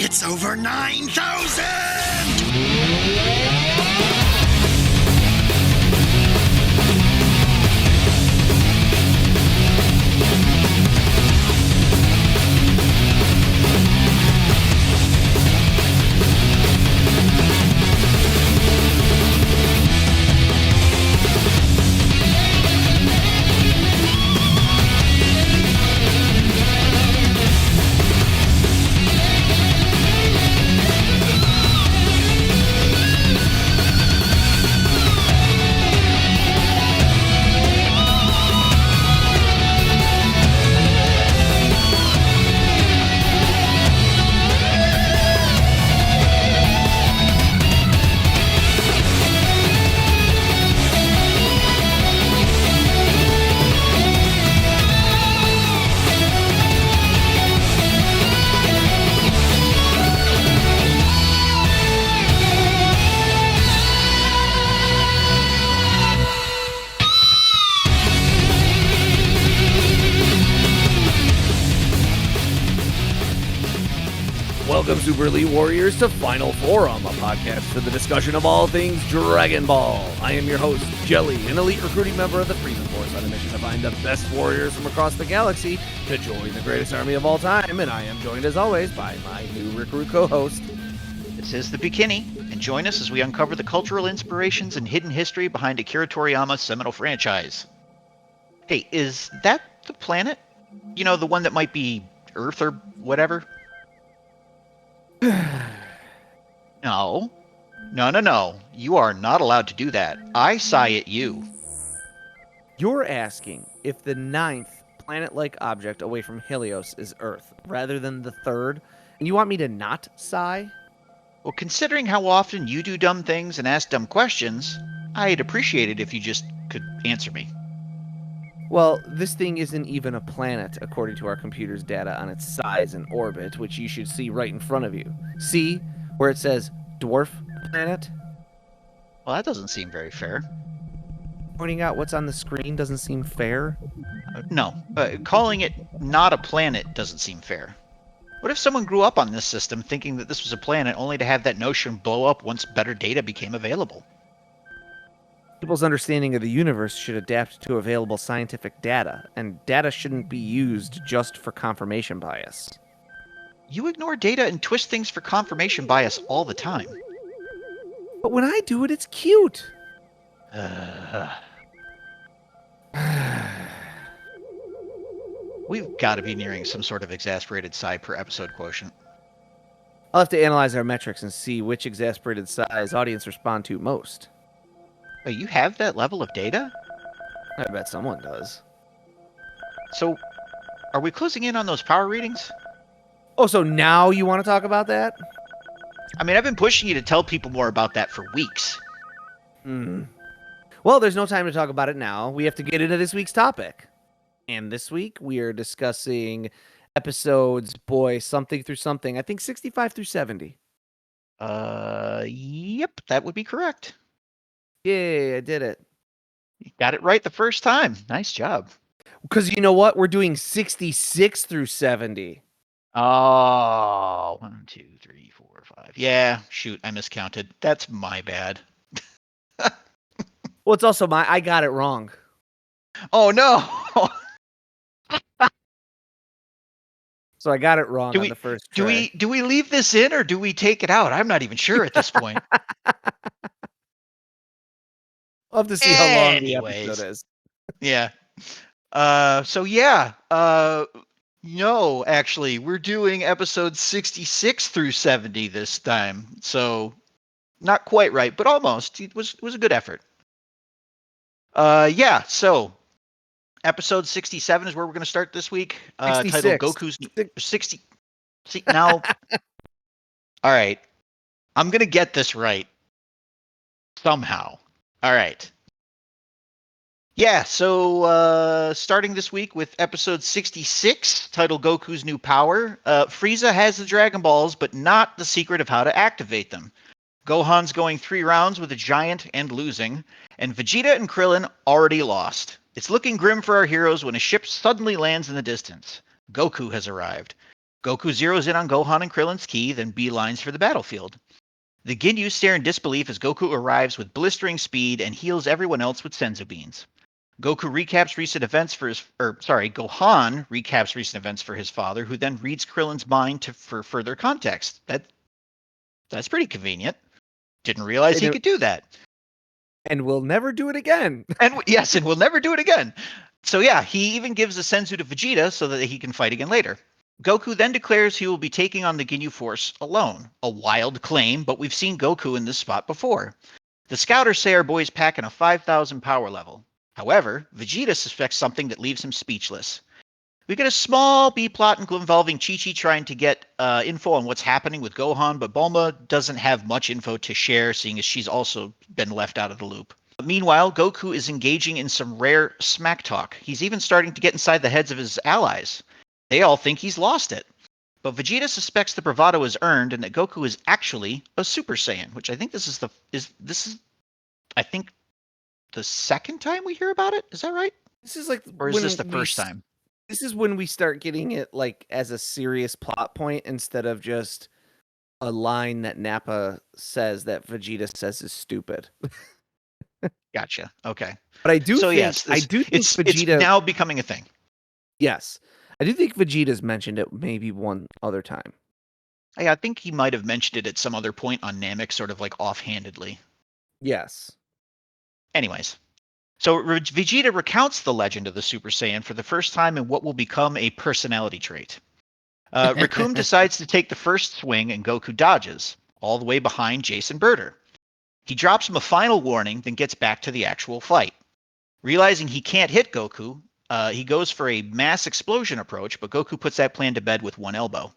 It's over 9,000! Welcome, Super Elite Warriors, to Final Forum, a podcast for the discussion of all things Dragon Ball. I am your host, Jelli, an elite recruiting member of the Frieza Force on a mission to find the best warriors from across the galaxy to join the greatest army of all time, and I am joined, as always, by my new recruit co-host. This is the Bekinney, and join us as we uncover the cultural inspirations and hidden history behind Akira Toriyama's seminal franchise. Hey, is that the planet? You know, the one that might be Earth or whatever? No. You are not allowed to do that. I sigh at you. You're asking if the ninth planet-like object away from Helios is Earth, rather than the third, and you want me to not sigh? Well, considering how often you do dumb things and ask dumb questions, I'd appreciate it if you just could answer me. Well, this thing isn't even a planet, according to our computer's data on its size and orbit, which you should see right in front of you. See where it says dwarf planet? Well, that doesn't seem very fair. Pointing out what's on the screen doesn't seem fair? No, calling it not a planet doesn't seem fair. What if someone grew up on this system thinking that this was a planet only to have that notion blow up once better data became available? People's understanding of the universe should adapt to available scientific data, and data shouldn't be used just for confirmation bias. You ignore data and twist things for confirmation bias all the time. But when I do it, it's cute! We've got to be nearing some sort of exasperated sigh per episode quotient. I'll have to analyze our metrics and see which exasperated sighs audience respond to most. Oh, you have that level of data? I bet someone does. So, are we closing in on those power readings? Oh, so now you want to talk about that? I mean, I've been pushing you to tell people more about that for weeks. Well, there's no time to talk about it now. We have to get into this week's topic. And this week, we are discussing episodes, something through something. I think 65 through 70. Yep, that would be correct. Yay, I did it. You got it right the first time. Nice job. Because you know what? We're doing 66 through 70. Oh, 1, 2, 3, 4, 5. Yeah, shoot, I miscounted. That's my bad. Well, it's also I got it wrong. Oh, no. So I got it wrong on the first try. Do we leave this in or do we take it out? I'm not even sure at this point. I'll have to see how long the episode is. Yeah. No, actually, we're doing episodes 66 through 70 this time. So not quite right, but almost. It was a good effort. So episode 67 is where we're going to start this week. Titled Goku's 60. See, now. All right. I'm going to get this right. Somehow. All right. Yeah, so starting this week with episode 66, titled Goku's New Power, Frieza has the Dragon Balls, but not the secret of how to activate them. Gohan's going 3 rounds with a giant and losing, and Vegeta and Krillin already lost. It's looking grim for our heroes when a ship suddenly lands in the distance. Goku has arrived. Goku zeroes in on Gohan and Krillin's ki, then beelines for the battlefield. The Ginyu stare in disbelief as Goku arrives with blistering speed and heals everyone else with senzu beans. Gohan recaps recent events for his father, who then reads Krillin's mind for further context. That's pretty convenient. Didn't realize he could do that. And we'll never do it again. And we'll never do it again. So yeah, he even gives a senzu to Vegeta so that he can fight again later. Goku then declares he will be taking on the Ginyu Force alone. A wild claim, but we've seen Goku in this spot before. The scouters say our boy's packing a 5,000 power level. However, Vegeta suspects something that leaves him speechless. We get a small B-plot involving Chi-Chi trying to get info on what's happening with Gohan, but Bulma doesn't have much info to share, seeing as she's also been left out of the loop. Meanwhile, Goku is engaging in some rare smack talk. He's even starting to get inside the heads of his allies. They all think he's lost it. But Vegeta suspects the bravado is earned and that Goku is actually a Super Saiyan, which I think this is the second time we hear about it. Is that right? This is like, or is this the first time? This is when we start getting it like as a serious plot point instead of just a line that Nappa says that Vegeta says is stupid. Gotcha. Okay. But I do think Vegeta it's now becoming a thing. Yes. I do think Vegeta's mentioned it maybe one other time. I think he might have mentioned it at some other point on Namek, sort of like offhandedly. Yes. Anyways. So Vegeta recounts the legend of the Super Saiyan for the first time in what will become a personality trait. Recoome decides to take the first swing and Goku dodges, all the way behind Jeice and Burter. He drops him a final warning, then gets back to the actual fight. Realizing he can't hit Goku, he goes for a mass explosion approach, but Goku puts that plan to bed with one elbow.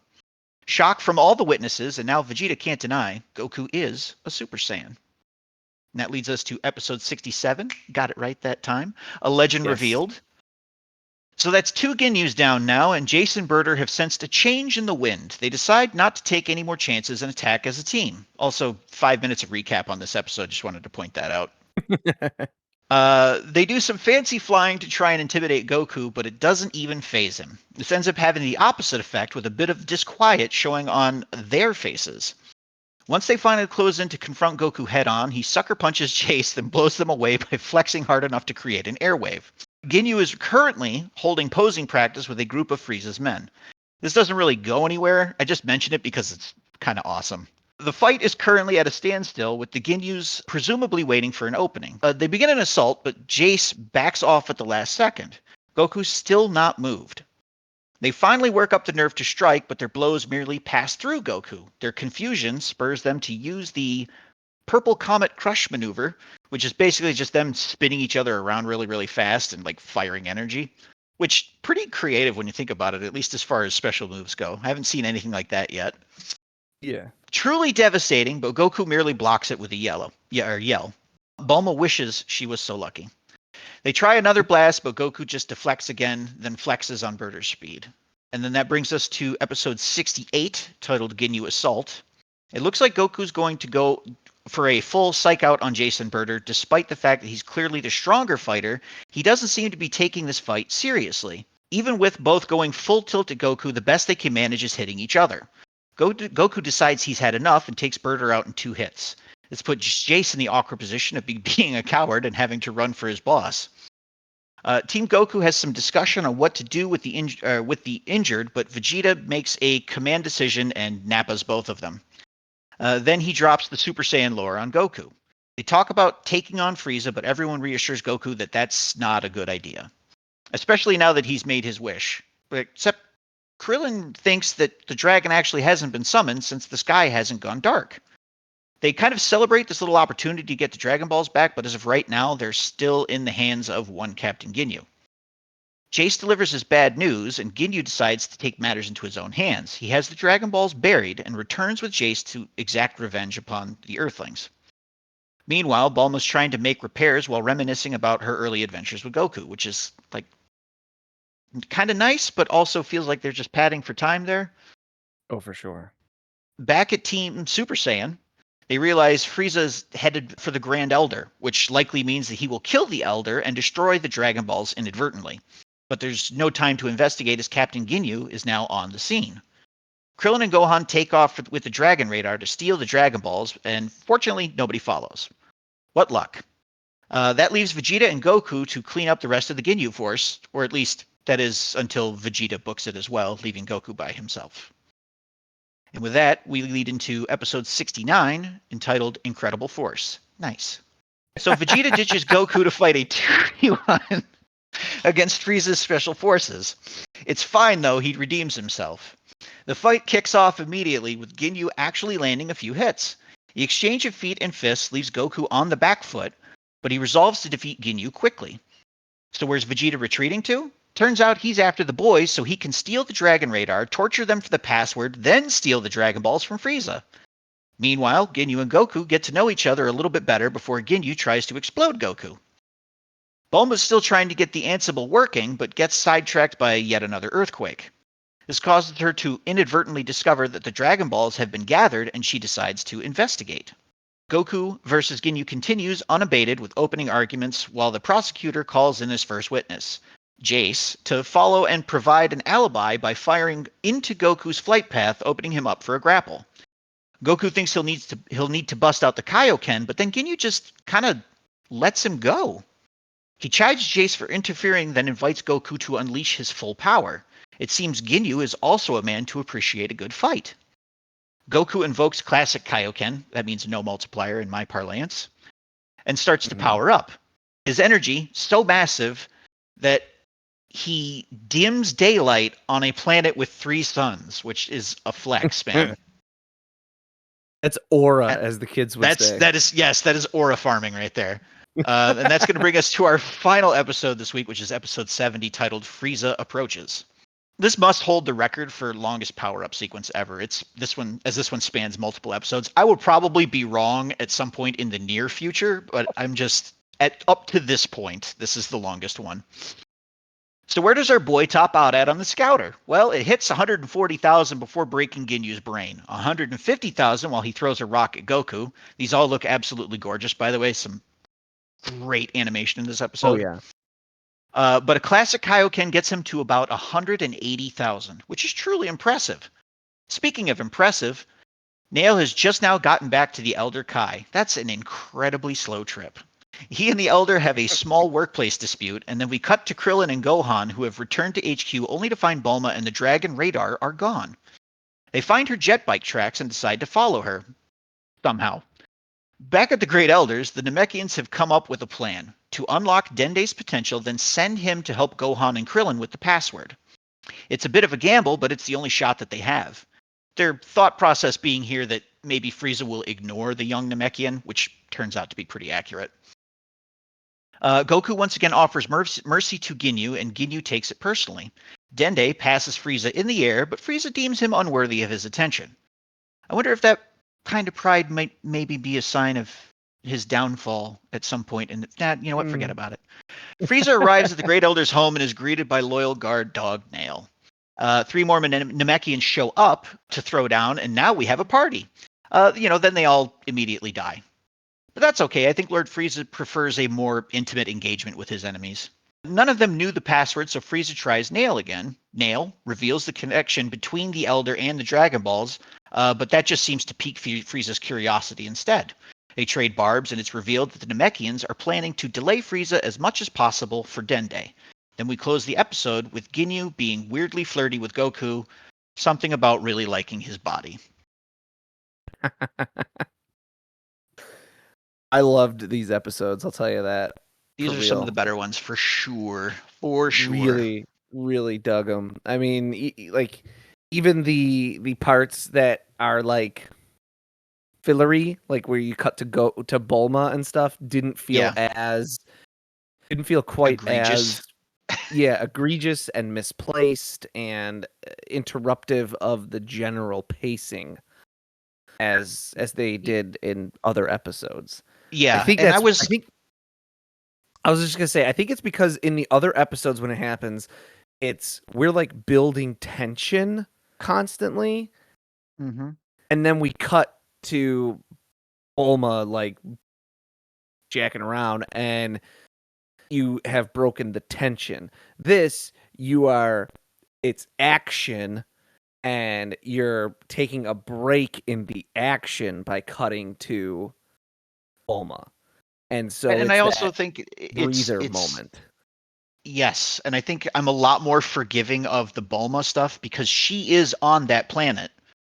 Shock from all the witnesses, and now Vegeta can't deny, Goku is a Super Saiyan. And that leads us to episode 67. Got it right that time. A legend revealed. So that's 2 Ginyus down now, and Jeice and Burter have sensed a change in the wind. They decide not to take any more chances and attack as a team. Also, 5 minutes of recap on this episode. Just wanted to point that out. They do some fancy flying to try and intimidate Goku, but it doesn't even faze him. This ends up having the opposite effect, with a bit of disquiet showing on their faces. Once they finally close in to confront Goku head-on, he sucker punches Jeice, then blows them away by flexing hard enough to create an airwave. Ginyu is currently holding posing practice with a group of Frieza's men. This doesn't really go anywhere. I just mention it because it's kind of awesome. The fight is currently at a standstill, with the Ginyus presumably waiting for an opening. They begin an assault, but Jeice backs off at the last second. Goku's still not moved. They finally work up the nerve to strike, but their blows merely pass through Goku. Their confusion spurs them to use the Purple Comet Crush maneuver, which is basically just them spinning each other around really, really fast and like firing energy, which pretty creative when you think about it, at least as far as special moves go. I haven't seen anything like that yet. Yeah. Truly devastating, but Goku merely blocks it with a yell. Bulma wishes she was so lucky. They try another blast, but Goku just deflects again, then flexes on Burter's speed. And then that brings us to episode 68, titled Ginyu Assault. It looks like Goku's going to go for a full psych out on Jeice and Burter. Despite the fact that he's clearly the stronger fighter, he doesn't seem to be taking this fight seriously. Even with both going full tilt at Goku, the best they can manage is hitting each other. Goku decides he's had enough and takes Burter out in 2 hits. This puts Jeice in the awkward position of being a coward and having to run for his boss. Team Goku has some discussion on what to do with the injured, but Vegeta makes a command decision and nappas both of them. Then he drops the Super Saiyan lore on Goku. They talk about taking on Frieza, but everyone reassures Goku that that's not a good idea, especially now that he's made his wish. Except Krillin thinks that the dragon actually hasn't been summoned since the sky hasn't gone dark. They kind of celebrate this little opportunity to get the Dragon Balls back, but as of right now, they're still in the hands of one Captain Ginyu. Jeice delivers his bad news, and Ginyu decides to take matters into his own hands. He has the Dragon Balls buried and returns with Jeice to exact revenge upon the Earthlings. Meanwhile, Bulma's trying to make repairs while reminiscing about her early adventures with Goku, which is like kind of nice, but also feels like they're just padding for time there. Oh, for sure. Back at Team Super Saiyan, they realize Frieza's headed for the Grand Elder, which likely means that he will kill the Elder and destroy the Dragon Balls inadvertently. But there's no time to investigate as Captain Ginyu is now on the scene. Krillin and Gohan take off with the Dragon Radar to steal the Dragon Balls, and fortunately, nobody follows. What luck. That leaves Vegeta and Goku to clean up the rest of the Ginyu Force, or at least that is until Vegeta books it as well, leaving Goku by himself. And with that, we lead into episode 69, entitled Incredible Force. Nice. So Vegeta ditches Goku to fight a 2v1 against Frieza's special forces. It's fine, though, he redeems himself. The fight kicks off immediately, with Ginyu actually landing a few hits. The exchange of feet and fists leaves Goku on the back foot, but he resolves to defeat Ginyu quickly. So where's Vegeta retreating to? Turns out he's after the boys so he can steal the Dragon Radar, torture them for the password, then steal the Dragon Balls from Frieza. Meanwhile, Ginyu and Goku get to know each other a little bit better before Ginyu tries to explode Goku. Bulma's still trying to get the Ansible working, but gets sidetracked by yet another earthquake. This causes her to inadvertently discover that the Dragon Balls have been gathered, and she decides to investigate. Goku versus Ginyu continues unabated with opening arguments, while the prosecutor calls in his first witness, Jeice, to follow and provide an alibi by firing into Goku's flight path, opening him up for a grapple. Goku thinks he'll need to bust out the Kaioken, but then Ginyu just kind of lets him go. He chides Jeice for interfering, then invites Goku to unleash his full power. It seems Ginyu is also a man to appreciate a good fight. Goku invokes classic Kaioken, that means no multiplier in my parlance, and starts to power up. His energy so massive that he dims daylight on a planet with 3 suns, which is a flex, man. That's aura, as the kids would say. That is aura farming right there. And that's going to bring us to our final episode this week, which is episode 70, titled Frieza Approaches. This must hold the record for longest power-up sequence ever. It's this one spans multiple episodes. I will probably be wrong at some point in the near future, but I'm just up to this point, this is the longest one. So where does our boy top out at on the Scouter? Well, it hits 140,000 before breaking Ginyu's brain. 150,000 while he throws a rock at Goku. These all look absolutely gorgeous, by the way. Some great animation in this episode. Oh, yeah. But a classic Kaioken gets him to about 180,000, which is truly impressive. Speaking of impressive, Nail has just now gotten back to the Elder Kai. That's an incredibly slow trip. He and the Elder have a small workplace dispute, and then we cut to Krillin and Gohan, who have returned to HQ only to find Bulma and the Dragon Radar are gone. They find her jet bike tracks and decide to follow her. Somehow. Back at the Great Elders, the Namekians have come up with a plan to unlock Dende's potential, then send him to help Gohan and Krillin with the password. It's a bit of a gamble, but it's the only shot that they have. Their thought process being here that maybe Frieza will ignore the young Namekian, which turns out to be pretty accurate. Goku once again offers mercy to Ginyu, and Ginyu takes it personally. Dende passes Frieza in the air, but Frieza deems him unworthy of his attention. I wonder if that kind of pride might maybe be a sign of his downfall at some point. And you know what? Forget about it. Frieza arrives at the Great Elder's home and is greeted by loyal guard dog Nail. 3 more Namekians show up to throw down, and now we have a party. Then they all immediately die. But that's okay. I think Lord Frieza prefers a more intimate engagement with his enemies. None of them knew the password, so Frieza tries Nail again. Nail reveals the connection between the Elder and the Dragon Balls, but that just seems to pique Frieza's curiosity instead. They trade barbs, and it's revealed that the Namekians are planning to delay Frieza as much as possible for Dende. Then we close the episode with Ginyu being weirdly flirty with Goku, something about really liking his body. I loved these episodes, I'll tell you that. These are some of the better ones, for sure. For sure. Really, really dug them. I mean, even the parts that are like fillery, like where you cut to go to Bulma and stuff, didn't feel quite egregious. Egregious and misplaced and interruptive of the general pacing as they did in other episodes. Yeah, I was just gonna say, I think it's because in the other episodes when it happens, we're like building tension constantly, and then we cut to Bulma like jacking around, and you have broken the tension. It's action, and you're taking a break in the action by cutting to Bulma. And so And it's I also that think breather it's moment. yes, and I think I'm a lot more forgiving of the Bulma stuff because she is on that planet.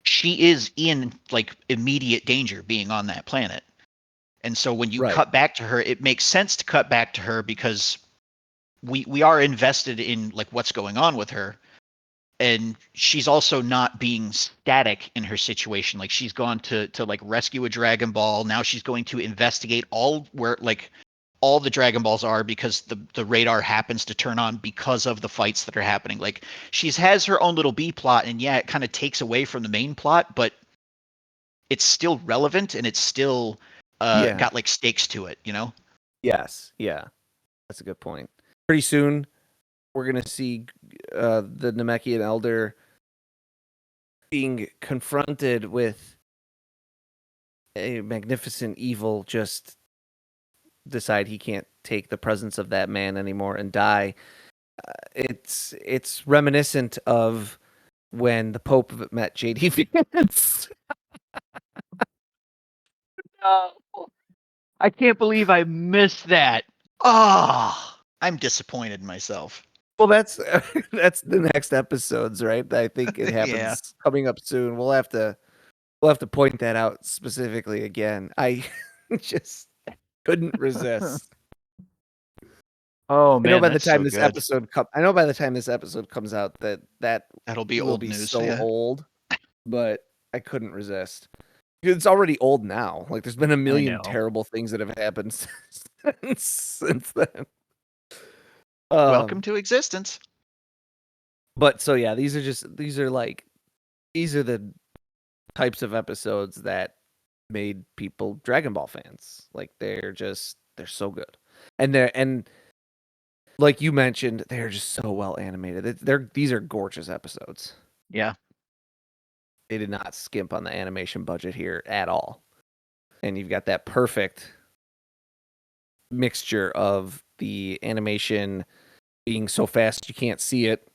She is in like immediate danger being on that planet. And so when you Right. cut back to her, it makes sense to cut back to her because we are invested in like what's going on with her. And she's also not being static in her situation. Like she's gone to like rescue a Dragon Ball. Now she's going to investigate all where like all the Dragon Balls are because the radar happens to turn on because of the fights that are happening. Like she's has her own little B plot, and yeah, it kind of takes away from the main plot, but it's still relevant and it's still got like stakes to it, you know? Yes. Yeah. That's a good point. Pretty soon, we're gonna see the Namekian Elder being confronted with a magnificent evil. Just decide he can't take the presence of that man anymore and die. It's reminiscent of when the Pope met JD Vance. No. I can't believe I missed that. Oh, I'm disappointed in myself. Well, that's the next episodes, right? I think it happens Yeah. coming up soon. We'll have to point that out specifically again. I just couldn't resist. Oh I know man, by the that's time so this good. episode I know by the time this episode comes out that That'll be will old be news. so Yeah. old, but I couldn't resist. It's already old now. Like there's been a million know. terrible things that have happened since then. Welcome to existence. But so yeah, these are the types of episodes that made people Dragon Ball fans. Like they're so good. And like you mentioned, they're just so well animated. These are gorgeous episodes. Yeah. They did not skimp on the animation budget here at all. And you've got that perfect mixture of the animation being so fast you can't see it,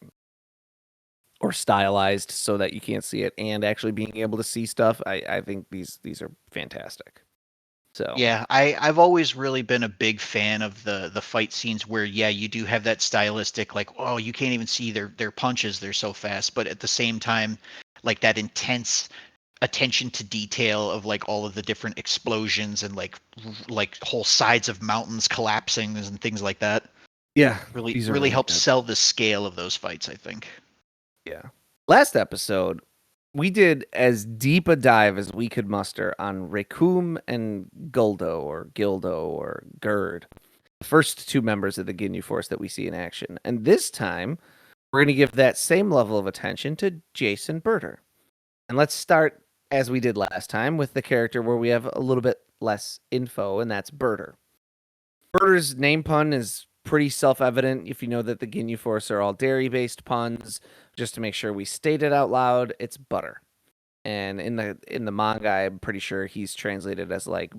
or stylized so that you can't see it, and actually being able to see stuff. I think these are fantastic. So Yeah, I've always really been a big fan of the fight scenes where yeah, you do have that stylistic like oh, you can't even see their punches, they're so fast, but at the same time like that intense attention to detail of like all of the different explosions and like whole sides of mountains collapsing and things like that. yeah, Really these are really really helps good. sell the scale of those fights, I think. Yeah. Last episode, we did as deep a dive as we could muster on Rekum and Guldo or Gildo or Gerd, the first two members of the Ginyu Force that we see in action. And this time, we're going to give that same level of attention to Jeice and Burter. And let's start, as we did last time, with the character where we have a little bit less info, and that's Burter. Burter's name pun is pretty self-evident if you know that the Ginyu Force are all dairy-based puns. Just to make sure we state it out loud, it's butter. And in the manga, I'm pretty sure he's translated as like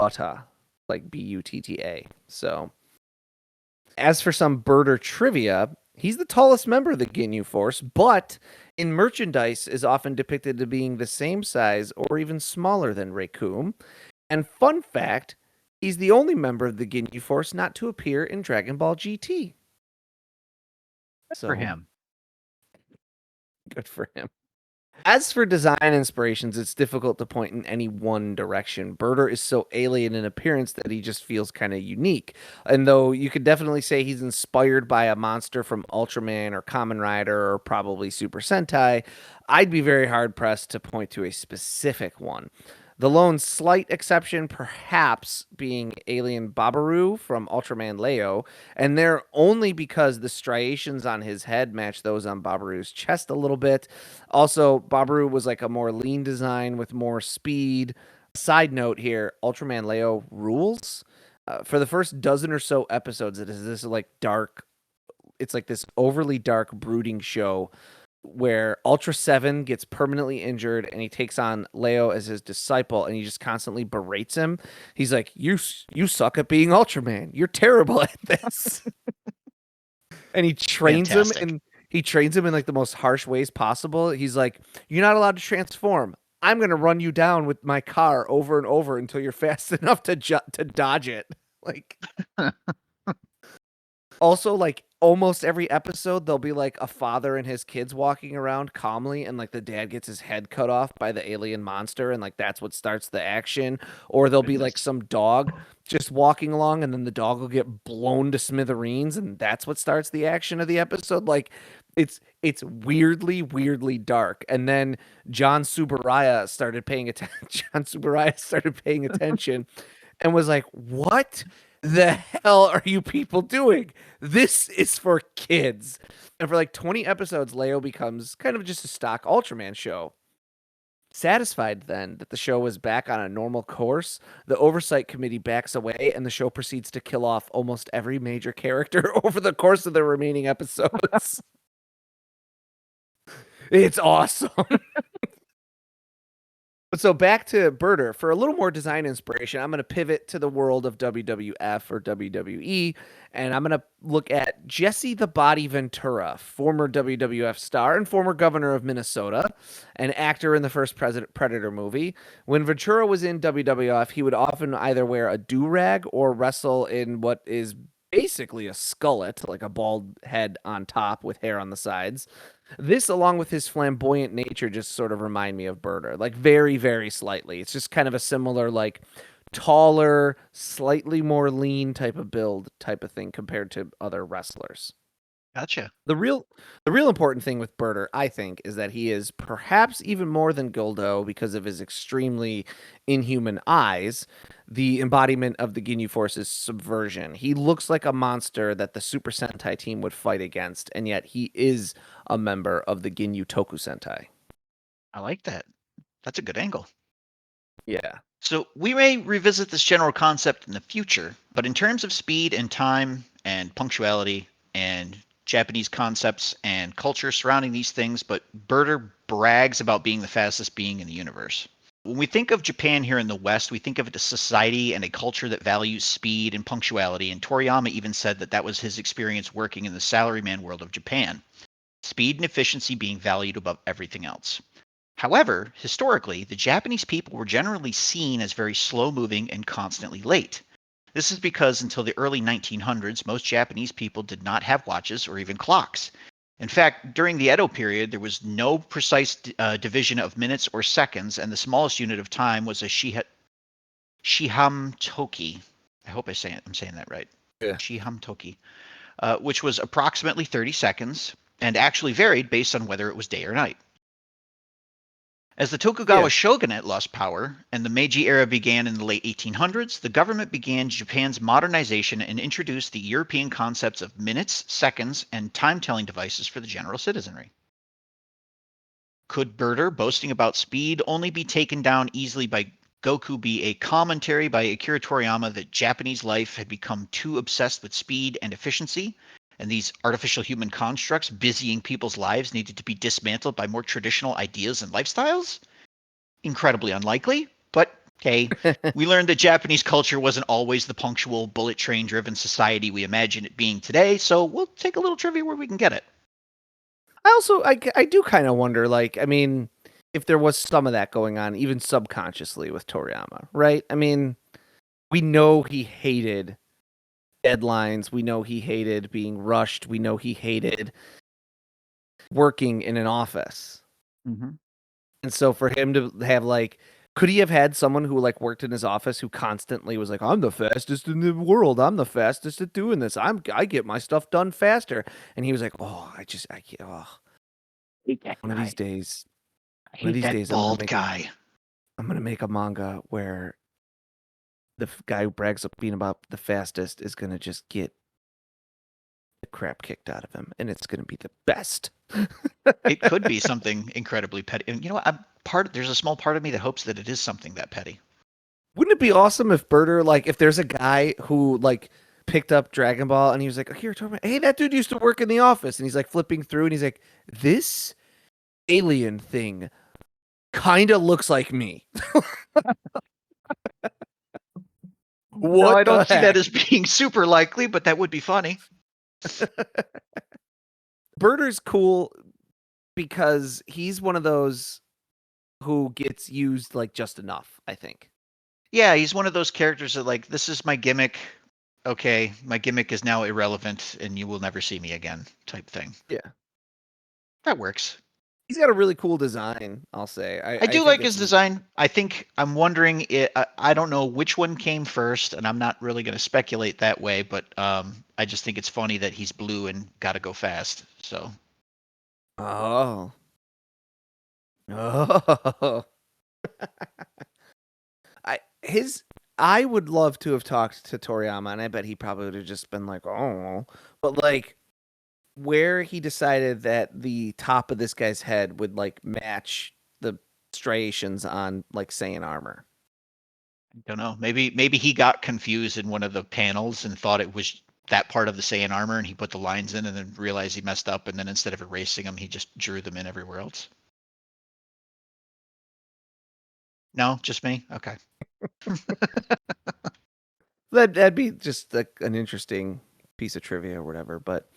Butta, like Butta. So, as for some Burter trivia, he's the tallest member of the Ginyu Force, but in merchandise is often depicted as being the same size or even smaller than Rekum. And fun fact, he's the only member of the Ginyu Force not to appear in Dragon Ball GT. For him. Good for him. As for design inspirations, it's difficult to point in any one direction. Burter is so alien in appearance that he just feels kind of unique. And though you could definitely say he's inspired by a monster from Ultraman or Kamen Rider or probably Super Sentai, I'd be very hard-pressed to point to a specific one. The lone slight exception perhaps being alien Babaru from Ultraman Leo, and they're only because the striations on his head match those on Babaru's chest a little bit. Also, Babaru was like a more lean design with more speed. Side note here, Ultraman Leo rules. For the first dozen or so episodes, it is this like dark, it's like this overly dark brooding show where Ultra 7 gets permanently injured and he takes on Leo as his disciple and he just constantly berates him. He's like, you suck at being Ultraman. You're terrible at this. And he trains him, and He trains him in like the most harsh ways possible. He's like, "You're not allowed to transform. I'm gonna run you down with my car over and over until you're fast enough to dodge it." Like, also, like almost every episode, there'll be like a father and his kids walking around calmly, and like the dad gets his head cut off by the alien monster, and like that's what starts the action. Or there'll be like some dog just walking along, and then the dog will get blown to smithereens, and that's what starts the action of the episode. Like, it's weirdly dark. And then John Subaraya started paying attention. John Subaraya started paying attention, and was like, "What the hell are you people doing? This is for kids." And for like 20 episodes, Leo becomes kind of just a stock Ultraman show. Satisfied then that the show was back on a normal course, the oversight committee backs away and the show proceeds to kill off almost every major character over the course of the remaining episodes. It's awesome. So back to Burter. For a little more design inspiration, I'm going to pivot to the world of WWF or WWE, and I'm going to look at Jesse the Body Ventura, former WWF star and former governor of Minnesota, an actor in the first Predator movie. When Ventura was in WWF, he would often either wear a do-rag or wrestle in what is basically a skullet, like a bald head on top with hair on the sides. This, along with his flamboyant nature, just sort of remind me of Burter, like very, very slightly. It's just kind of a similar, like taller, slightly more lean type of build type of thing compared to other wrestlers. Gotcha. The real important thing with Burter, I think, is that he is perhaps even more than Guldo because of his extremely inhuman eyes, the embodiment of the Ginyu Force's subversion. He looks like a monster that the Super Sentai team would fight against, and yet he is a member of the Ginyu Toku Sentai. I like that. That's a good angle. Yeah. So we may revisit this general concept in the future, but in terms of speed and time and punctuality and Japanese concepts and culture surrounding these things, but Burter brags about being the fastest being in the universe. When we think of Japan here in the West, we think of it as a society and a culture that values speed and punctuality, and Toriyama even said that that was his experience working in the salaryman world of Japan. Speed and efficiency being valued above everything else. However, historically, the Japanese people were generally seen as very slow-moving and constantly late. This is because until the early 1900s, most Japanese people did not have watches or even clocks. In fact, during the Edo period, there was no precise division of minutes or seconds, and the smallest unit of time was a shihamtoki. I hope I'm saying that right. Yeah. Shihamtoki, which was approximately 30 seconds, and actually varied based on whether it was day or night. As the Tokugawa shogunate lost power and the Meiji era began in the late 1800s, the government began Japan's modernization and introduced the European concepts of minutes, seconds, and time-telling devices for the general citizenry. Could Burter, boasting about speed, only be taken down easily by Goku be a commentary by Akira Toriyama that Japanese life had become too obsessed with speed and efficiency, and these artificial human constructs busying people's lives needed to be dismantled by more traditional ideas and lifestyles? Incredibly unlikely, but hey, we learned that Japanese culture wasn't always the punctual, bullet train-driven society we imagine it being today, so we'll take a little trivia where we can get it. I do kind of wonder, like, I mean, if there was some of that going on, even subconsciously with Toriyama, right? I mean, we know he hated deadlines. We know he hated being rushed. We know he hated working in an office. Mm-hmm. And so for him to have like, could he have had someone who like worked in his office who constantly was like, "I'm the fastest in the world. I'm the fastest at doing this. I get my stuff done faster." And he was like, "Oh, I can't. Oh, one of these days, bald guy. I'm gonna make a manga where the guy who brags up being about the fastest is gonna just get the crap kicked out of him, and it's gonna be the best." It could be something incredibly petty. And you know what? There's a small part of me that hopes that it is something that petty. Wouldn't it be awesome if Burter, like, if there's a guy who like picked up Dragon Ball and he was like, "Akira Toriyama, hey, that dude used to work in the office," and he's like flipping through and he's like, "This alien thing kind of looks like me." No, I don't see that as being super likely, but that would be funny. Burter's cool because he's one of those who gets used like just enough, I think. Yeah, he's one of those characters that like, this is my gimmick. Okay, my gimmick is now irrelevant and you will never see me again type thing. Yeah. That works. He's got a really cool design, I'll say. I do like his design. I think I'm wondering, I don't know which one came first, and I'm not really going to speculate that way, but I just think it's funny that he's blue and got to go fast. So. Oh. Oh. I would love to have talked to Toriyama, and I bet he probably would have just been like, oh, but like where he decided that the top of this guy's head would like match the striations on like Saiyan armor. I don't know. Maybe he got confused in one of the panels and thought it was that part of the Saiyan armor, and he put the lines in and then realized he messed up, and then instead of erasing them, he just drew them in everywhere else. No, just me? Okay. That'd be just like an interesting piece of trivia or whatever. But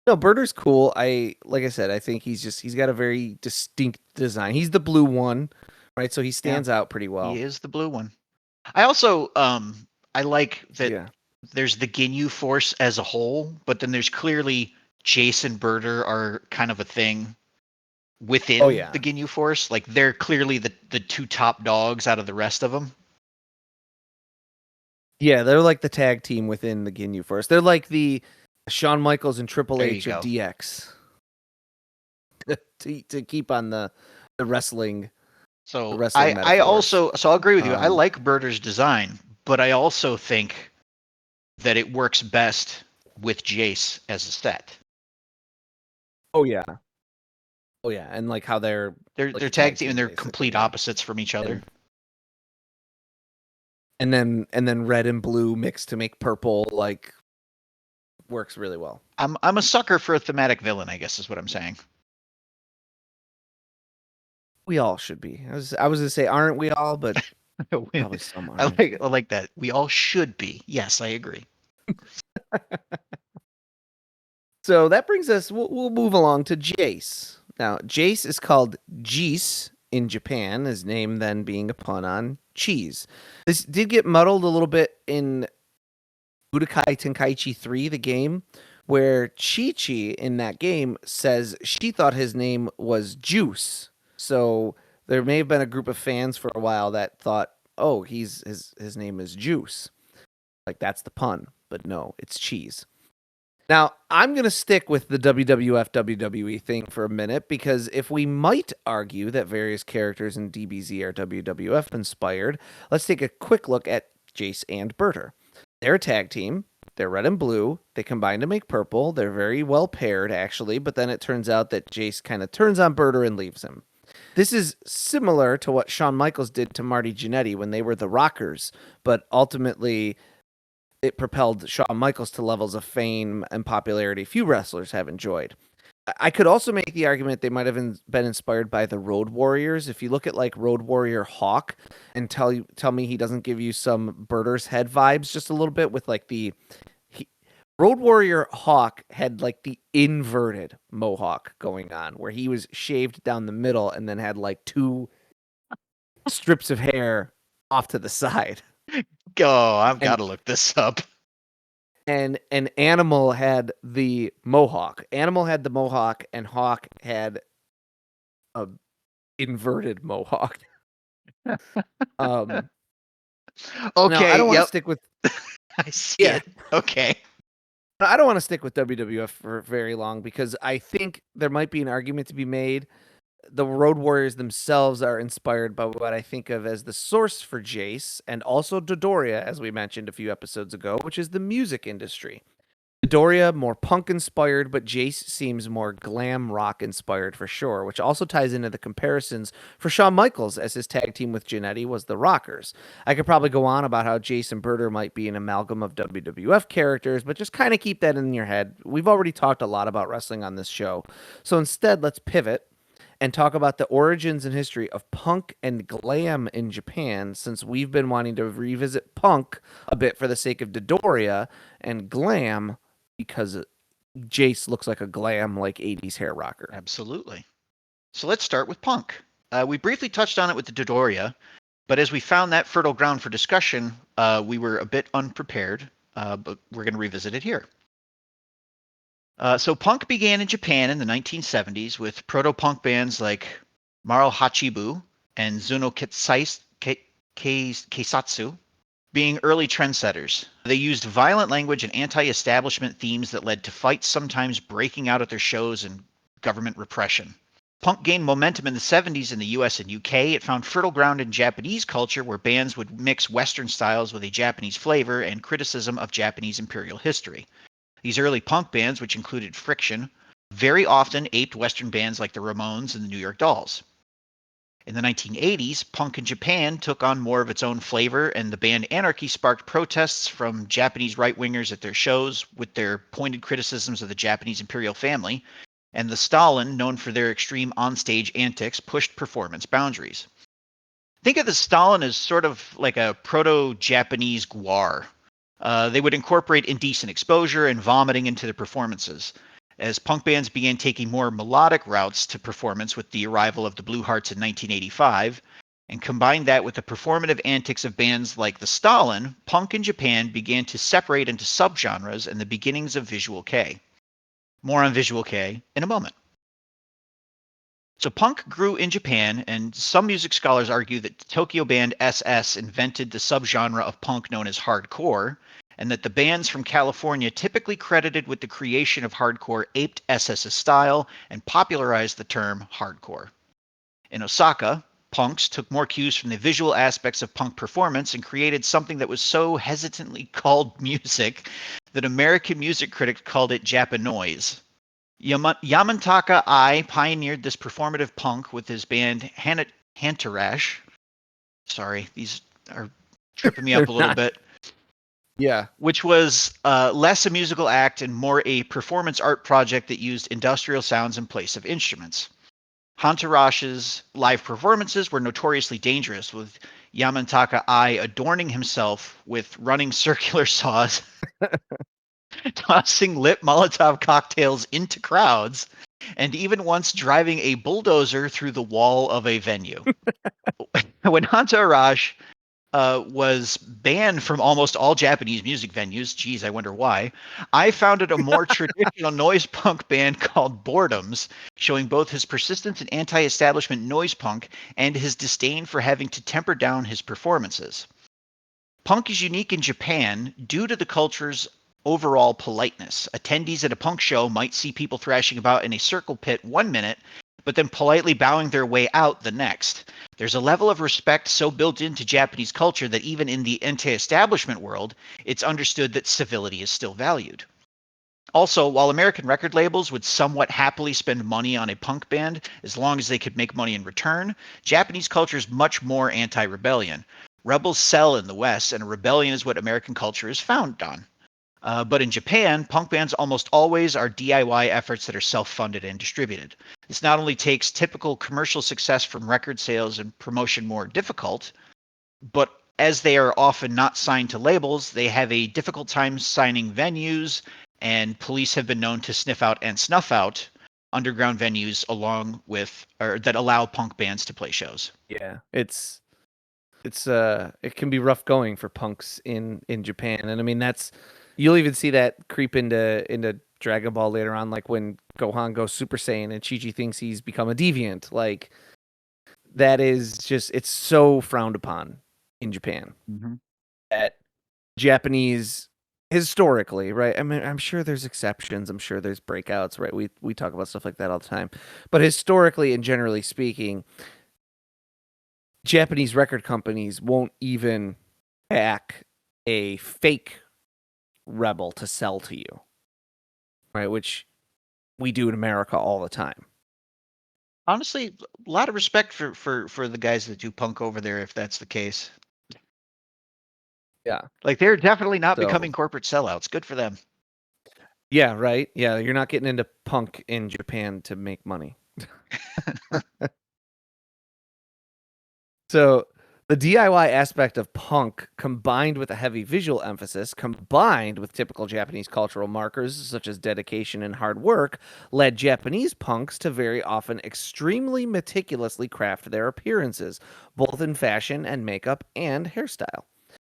no, Burter's cool. Like I said, I think he's got a very distinct design. He's the blue one, right? So he stands out pretty well. He is the blue one. I also I like that there's the Ginyu Force as a whole, but then there's clearly Jeice and Burter are kind of a thing within the Ginyu Force. Like they're clearly the two top dogs out of the rest of them. Yeah, they're like the tag team within the Ginyu Force. They're like the Shawn Michaels and Triple H of DX. to keep on the wrestling. So wrestling I also I'll agree with you. I like Burter's design, but I also think that it works best with Jeice as a set. Oh yeah, and like how they're like tag team and they're complete opposites from each other. And then red and blue mixed to make purple, like works really well. I'm a sucker for a thematic villain, I guess is what I'm saying. We all should be. I was gonna say, aren't we all? But probably some aren't. I like that. We all should be. Yes, I agree. So that brings us. We'll move along to Jeice. Now, Jeice is called Jeice in Japan, his name then being a pun on cheese. This did get muddled a little bit in Budokai Tenkaichi 3, the game, where Chi-Chi in that game says she thought his name was Juice. So there may have been a group of fans for a while that thought, oh, his name is Juice. Like that's the pun, but no, it's cheese. Now, I'm going to stick with the WWF WWE thing for a minute because if we might argue that various characters in DBZ are WWF inspired, let's take a quick look at Jeice and Burter. They're a tag team. They're red and blue. They combine to make purple. They're very well paired, actually, but then it turns out that Jeice kind of turns on Burter and leaves him. This is similar to what Shawn Michaels did to Marty Jannetty when they were the Rockers, but ultimately it propelled Shawn Michaels to levels of fame and popularity few wrestlers have enjoyed. I could also make the argument they might have been inspired by the Road Warriors. If you look at like Road Warrior Hawk and tell me he doesn't give you some Burter's head vibes just a little bit with like Road Warrior Hawk had like the inverted mohawk going on where he was shaved down the middle and then had like two strips of hair off to the side. I've got to look this up. And Animal had the mohawk. Animal had the mohawk, and Hawk had a inverted mohawk. Okay, I don't want to stick with. I see it. Okay. I don't want to stick with WWF for very long because I think there might be an argument to be made. The Road Warriors themselves are inspired by what I think of as the source for Jeice and also Dodoria, as we mentioned a few episodes ago, which is the music industry. Dodoria, more punk inspired, but Jeice seems more glam rock inspired for sure, which also ties into the comparisons for Shawn Michaels as his tag team with Jannetty was the Rockers. I could probably go on about how Jeice and Burter might be an amalgam of WWF characters, but just kind of keep that in your head. We've already talked a lot about wrestling on this show. So instead, let's pivot and talk about the origins and history of punk and glam in Japan, since we've been wanting to revisit punk a bit for the sake of Dodoria and glam because Jeice looks like a glam, like 80s hair rocker. Absolutely. So let's start with punk. We briefly touched on it with the Dodoria, but as we found that fertile ground for discussion, we were a bit unprepared, but we're going to revisit it here. So punk began in Japan in the 1970s with proto-punk bands like Maro Hachibu and Zuno Keisatsu being early trendsetters. They used violent language and anti-establishment themes that led to fights, sometimes breaking out at their shows and government repression. Punk gained momentum in the 70s in the US and UK. It found fertile ground in Japanese culture where bands would mix Western styles with a Japanese flavor and criticism of Japanese imperial history. These early punk bands, which included Friction, very often aped Western bands like the Ramones and the New York Dolls. In the 1980s, punk in Japan took on more of its own flavor, and the band Anarchy sparked protests from Japanese right-wingers at their shows with their pointed criticisms of the Japanese imperial family, and the Stalin, known for their extreme onstage antics, pushed performance boundaries. Think of the Stalin as sort of like a proto-Japanese Gwar. They would incorporate indecent exposure and vomiting into their performances. As punk bands began taking more melodic routes to performance with the arrival of the Blue Hearts in 1985, and combined that with the performative antics of bands like the Stalin, punk in Japan began to separate into subgenres and the beginnings of Visual Kei. More on Visual Kei in a moment. So punk grew in Japan, and some music scholars argue that the Tokyo band SS invented the subgenre of punk known as hardcore, and that the bands from California typically credited with the creation of hardcore aped SS's style and popularized the term hardcore. In Osaka, punks took more cues from the visual aspects of punk performance and created something that was so hesitantly called music that American music critics called it Japanoise. Yamataka Ai pioneered this performative punk with his band Hantarash. Sorry, these are tripping me up a little bit. Yeah. Which was less a musical act and more a performance art project that used industrial sounds in place of instruments. Hantarash's live performances were notoriously dangerous, with Yamataka Ai adorning himself with running circular saws, tossing lit Molotov cocktails into crowds, and even once driving a bulldozer through the wall of a venue. When Hantarash was banned from almost all Japanese music venues. Geez, I wonder why. I founded a more traditional noise punk band called Boredoms, showing both his persistence in anti-establishment noise punk and his disdain for having to temper down his performances. Punk is unique in Japan due to the culture's overall politeness. Attendees at a punk show might see people thrashing about in a circle pit 1 minute, but then politely bowing their way out the next. There's a level of respect so built into Japanese culture that even in the anti-establishment world, it's understood that civility is still valued. Also, while American record labels would somewhat happily spend money on a punk band as long as they could make money in return, Japanese culture is much more anti-rebellion. Rebels sell in the West, and a rebellion is what American culture is founded on. But in Japan, punk bands almost always are DIY efforts that are self-funded and distributed. This not only takes typical commercial success from record sales and promotion more difficult, but as they are often not signed to labels, they have a difficult time signing venues, and police have been known to sniff out and snuff out underground venues along with or that allow punk bands to play shows. Yeah, it can be rough going for punks in Japan, and I mean you'll even see that creep into Dragon Ball later on, like when Gohan goes Super Saiyan and Chi-Chi thinks he's become a deviant. Like that is just, it's so frowned upon in Japan that Japanese historically, right? I mean, I'm sure there's exceptions. I'm sure there's breakouts, right? We talk about stuff like that all the time, but historically and generally speaking, Japanese record companies won't even back a fake rebel to sell to you, right? Which we do in America all the time. Honestly, a lot of respect for the guys that do punk over there, if that's the case. Yeah. Like they're definitely not becoming corporate sellouts. Good for them. Yeah, right. Yeah, you're not getting into punk in Japan to make money. So The DIY aspect of punk, combined with a heavy visual emphasis, combined with typical Japanese cultural markers such as dedication and hard work, led Japanese punks to very often extremely meticulously craft their appearances, both in fashion and makeup and hairstyle.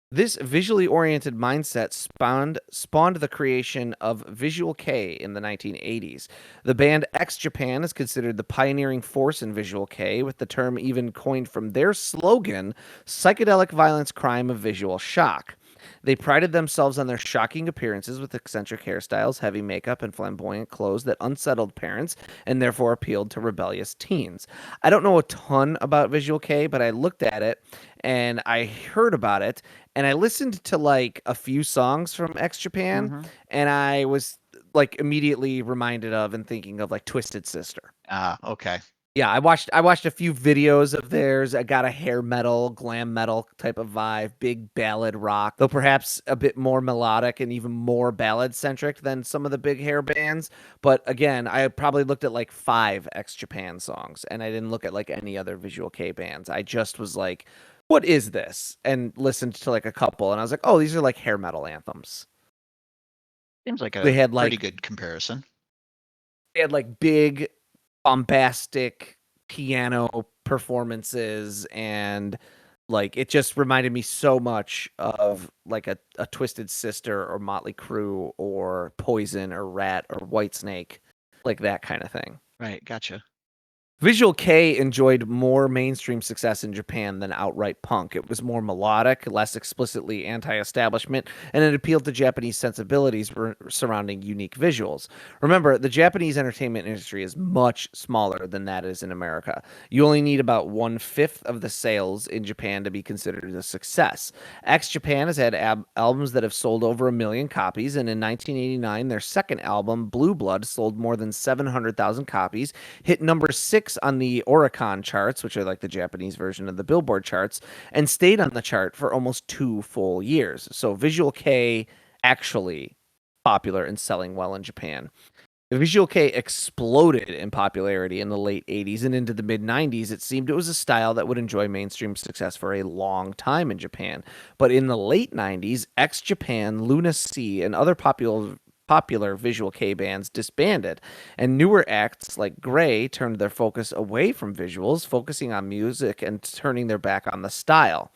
This visually oriented mindset spawned the creation of Visual Kei in the 1980s. The band X Japan is considered the pioneering force in Visual Kei, with the term even coined from their slogan, Psychedelic Violence Crime of Visual Shock. They prided themselves on their shocking appearances with eccentric hairstyles, heavy makeup, and flamboyant clothes that unsettled parents and therefore appealed to rebellious teens. I don't know a ton about Visual Kei, but I looked at it and I heard about it and I listened to like a few songs from X Japan and I was like immediately reminded of and thinking of like Twisted Sister. Okay. Yeah, I watched a few videos of theirs. I got a hair metal, glam metal type of vibe, big ballad rock, though perhaps a bit more melodic and even more ballad centric than some of the big hair bands. But again, I probably looked at like 5 X Japan songs and I didn't look at like any other Visual Kei bands. I just was like, what is this? And listened to like a couple and I was like, oh, these are like hair metal anthems. Seems like They had pretty like good comparison. They had like big bombastic piano performances and like it just reminded me so much of like a Twisted Sister or Motley Crue or Poison or Rat or Whitesnake, like that kind of thing. Right, gotcha. Visual Kei enjoyed more mainstream success in Japan than outright punk. It was more melodic, less explicitly anti-establishment, and it appealed to Japanese sensibilities surrounding unique visuals. Remember, the Japanese entertainment industry is much smaller than that is in America. You only need about 1/5 of the sales in Japan to be considered a success. X Japan has had albums that have sold over 1 million copies, and in 1989, their second album, Blue Blood, sold more than 700,000 copies, hit number 6 on the Oricon charts, which are like the Japanese version of the Billboard charts, and stayed on the chart for almost 2 full years. So Visual Kei actually popular and selling well in Japan. Visual Kei exploded in popularity in the late 80s and into the mid 90s. It seemed it was a style that would enjoy mainstream success for a long time in Japan. But in the late 90s, X Japan, Luna Sea, and other popular Visual Kei bands disbanded, and newer acts like Grey turned their focus away from visuals, focusing on music and turning their back on the style.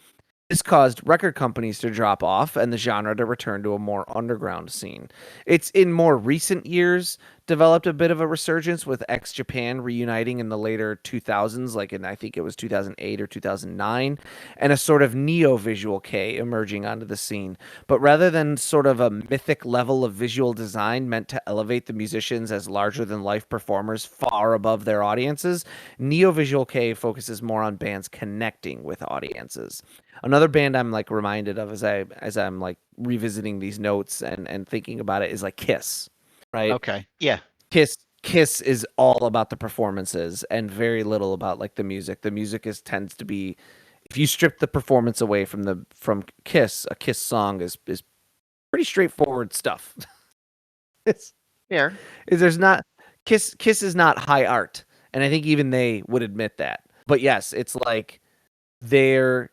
This caused record companies to drop off and the genre to return to a more underground scene. It's in more recent years developed a bit of a resurgence with X Japan reuniting in the later 2000s, like in I think it was 2008 or 2009, and a sort of neo-Visual Kei emerging onto the scene. But rather than sort of a mythic level of visual design meant to elevate the musicians as larger-than-life performers far above their audiences, neo-Visual Kei focuses more on bands connecting with audiences. Another band I'm like reminded of as I'm like revisiting these notes and thinking about it is like Kiss, right? Okay. Yeah. Kiss is all about the performances and very little about like the music. The music tends to be, if you strip the performance away from Kiss, a Kiss song is pretty straightforward stuff. It's Fair. there's not Kiss is not high art, and I think even they would admit that. But yes, it's like they're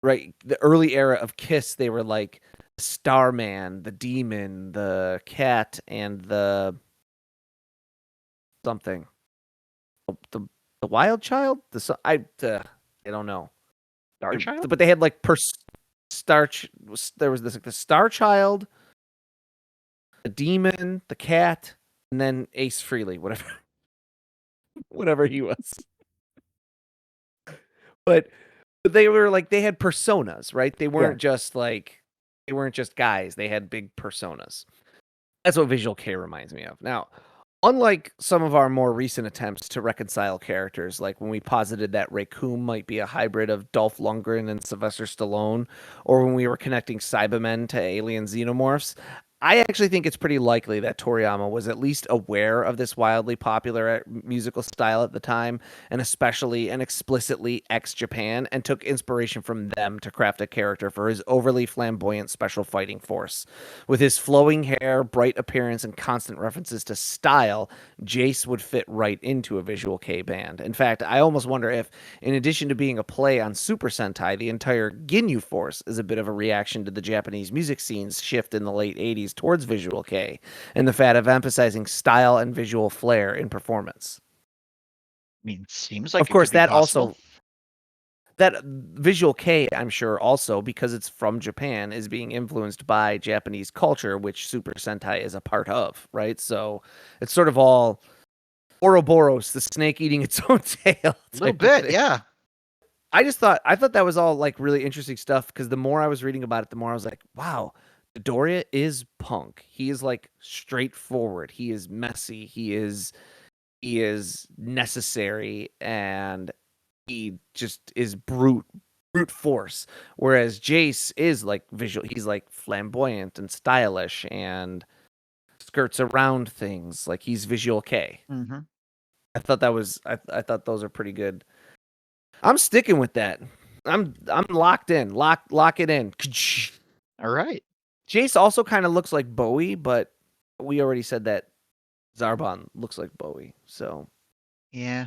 right, the early era of Kiss, they were like Starman, the Demon, the Cat, and the something, the Wild Child. I don't know. Star Child? But they had like there was this like the Star Child, the Demon, the Cat, and then Ace Frehley, whatever he was. But they were like, they had personas, right? They weren't just guys. They had big personas. That's what Visual Kei reminds me of. Now, unlike some of our more recent attempts to reconcile characters, like when we posited that Raccoon might be a hybrid of Dolph Lundgren and Sylvester Stallone, or when we were connecting Cybermen to alien xenomorphs, I actually think it's pretty likely that Toriyama was at least aware of this wildly popular musical style at the time, and especially and explicitly ex-Japan, and took inspiration from them to craft a character for his overly flamboyant special fighting force. With his flowing hair, bright appearance, and constant references to style, Jeice would fit right into a Visual Kei band. In fact, I almost wonder if, in addition to being a play on Super Sentai, the entire Ginyu Force is a bit of a reaction to the Japanese music scene's shift in the late 80s towards Visual Kei and the fad of emphasizing style and visual flair in performance. I mean, seems like Of it course, could be that possible. also that Visual Kei, I'm sure, also because it's from Japan, is being influenced by Japanese culture, which Super Sentai is a part of, right? So it's sort of all Ouroboros, the snake eating its own tail. A little bit, yeah. I thought that was all like really interesting stuff because the more I was reading about it, the more I was like, wow, Doria is punk. He is like straightforward. He is messy. He is necessary, and he just is brute force. Whereas Jeice is like visual. He's like flamboyant and stylish and skirts around things. Like he's Visual Kei. Mm-hmm. I thought those are pretty good. I'm sticking with that. I'm locked in. Lock it in. All right. Jeice also kind of looks like Bowie, but we already said that Zarbon looks like Bowie. So yeah,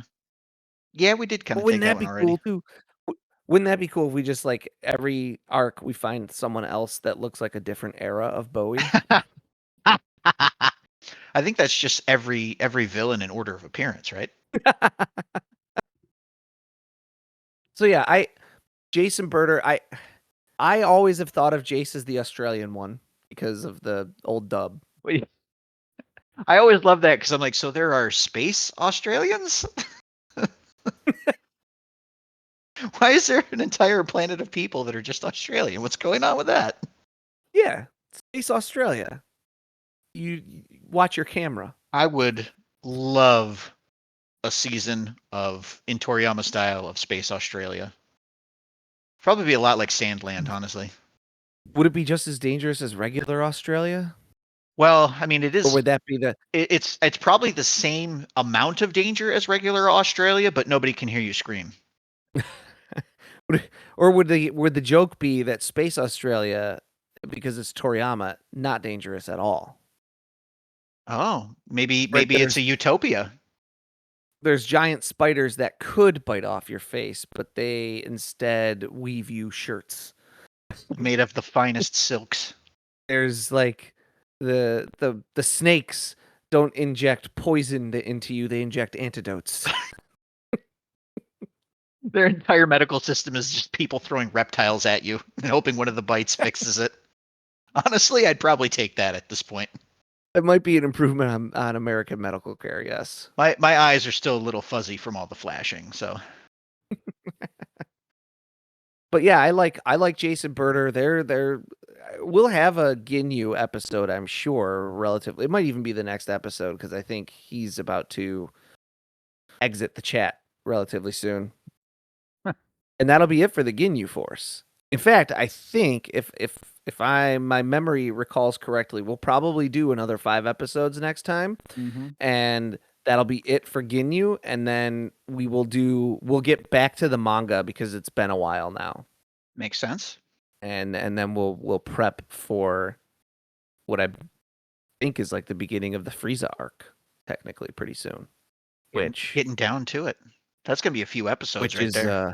we did kind of wouldn't take that that one be already. cool too? Wouldn't that be cool if we just like every arc we find someone else that looks like a different era of Bowie? I think that's just every villain in order of appearance, right? So yeah, Jeice and Burter, I always have thought of Jeice as the Australian one because of the old dub. I always love that because I'm like, so there are space Australians? Why is there an entire planet of people that are just Australian? What's going on with that? Yeah, Space Australia. You watch your camera. I would love a season of in Toriyama style of Space Australia. Probably be a lot like Sandland, honestly. Would it be just as dangerous as regular Australia? Well, I mean, it is. Or would that be the It's probably the same amount of danger as regular Australia, but nobody can hear you scream. or would the joke be that Space Australia, because it's Toriyama, not dangerous at all? Oh, maybe Right, it's a utopia. There's giant spiders that could bite off your face, but they instead weave you shirts made of the finest silks. There's like the snakes don't inject poison into you; they inject antidotes. Their entire medical system is just people throwing reptiles at you and hoping one of the bites fixes it. Honestly, I'd probably take that at this point. It might be an improvement on American medical care, yes. My eyes are still a little fuzzy from all the flashing, so. But yeah, I like Jeice and Burter. They're we'll have a Ginyu episode, I'm sure, relatively. It might even be the next episode because I think he's about to exit the chat relatively soon. And that'll be it for the Ginyu Force. In fact, I think if my memory recalls correctly, we'll probably do another 5 episodes next time. Mm-hmm. And that'll be it for Ginyu, and then we'll get back to the manga because it's been a while now. Makes sense. And then we'll prep for what I think is like the beginning of the Frieza arc, technically pretty soon. Getting down to it. That's gonna be a few episodes there.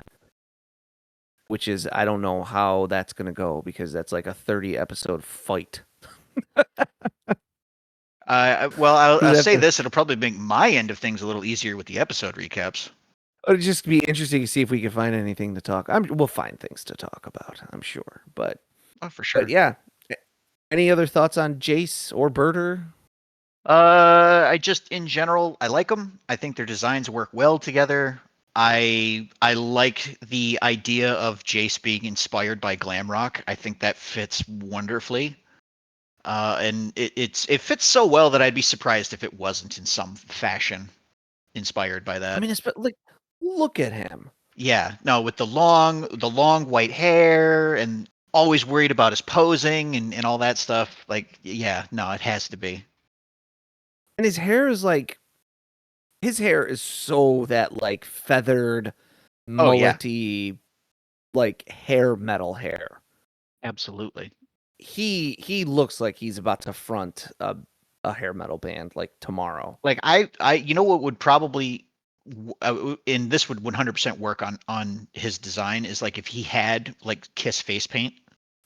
Which is I don't know how that's gonna go because that's like a 30 episode fight. Well, I'll say this: it'll probably make my end of things a little easier with the episode recaps. It'll just be interesting to see if we can find anything to talk. We'll find things to talk about, I'm sure. But for sure. But yeah. Any other thoughts on Jeice or Burter? I just in general I like them. I think their designs work well together. I like the idea of Jeice being inspired by glam rock. I think that fits wonderfully. And it fits so well that I'd be surprised if it wasn't in some fashion inspired by that. I mean, it's like look at him. Yeah, no, with the long white hair and always worried about his posing and all that stuff. Like, yeah, no, it has to be. And his hair is so that like feathered, mullety, like hair metal hair. Absolutely. He looks like he's about to front a hair metal band like tomorrow. Like I you know what would probably and this would 100% work on his design is like if he had like Kiss face paint.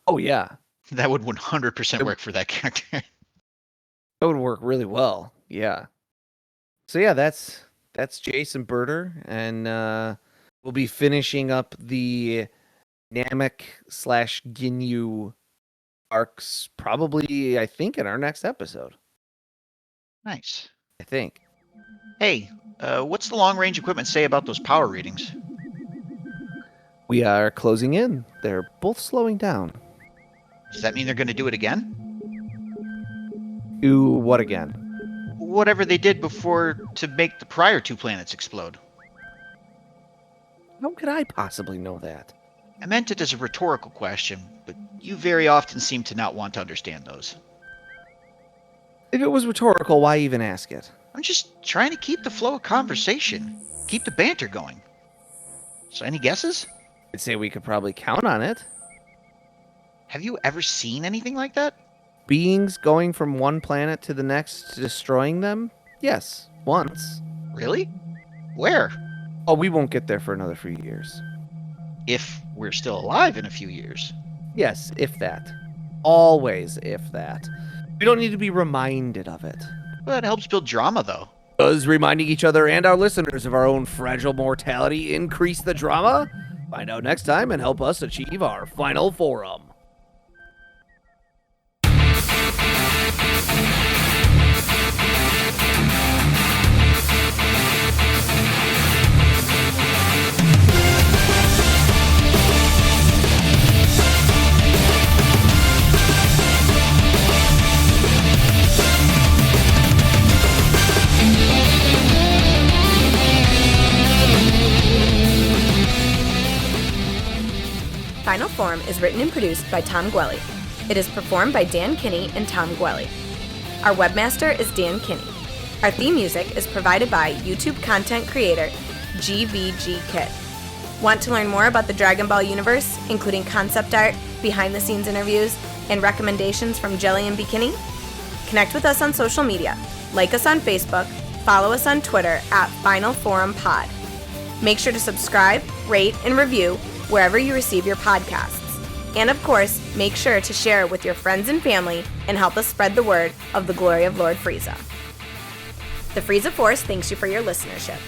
Oh yeah, that would 100% work for that character. That would work really well. Yeah. So yeah, that's Jeice and Burter, and we'll be finishing up the Namek/Ginyu arcs probably, I think, in our next episode. Nice. I think. Hey, what's the long-range equipment say about those power readings? We are closing in. They're both slowing down. Does that mean they're going to do it again? Do what again? Whatever they did before to make the prior 2 planets explode. How could I possibly know that? I meant it as a rhetorical question, but you very often seem to not want to understand those. If it was rhetorical, why even ask it? I'm just trying to keep the flow of conversation. Keep the banter going. So any guesses? I'd say we could probably count on it. Have you ever seen anything like that? Beings going from one planet to the next, destroying them? Yes, once. Really? Where? Oh, we won't get there for another few years. If we're still alive in a few years. Yes, if that. Always if that. We don't need to be reminded of it. Well, that helps build drama, though. Does reminding each other and our listeners of our own fragile mortality increase the drama? Find out next time and help us achieve our final forum. Final Form is written and produced by Tom Gwelly. It is performed by Dan Kinney and Tom Gwelly. Our webmaster is Dan Kinney. Our theme music is provided by YouTube content creator GVG Kid. Want to learn more about the Dragon Ball universe, including concept art, behind-the-scenes interviews, and recommendations from Jelli and Bekinney? Connect with us on social media. Like us on Facebook, follow us on Twitter at Final Forum Pod. Make sure to subscribe, rate, and review wherever you receive your podcasts. And of course, make sure to share it with your friends and family and help us spread the word of the glory of Lord Frieza. The Frieza Force thanks you for your listenership.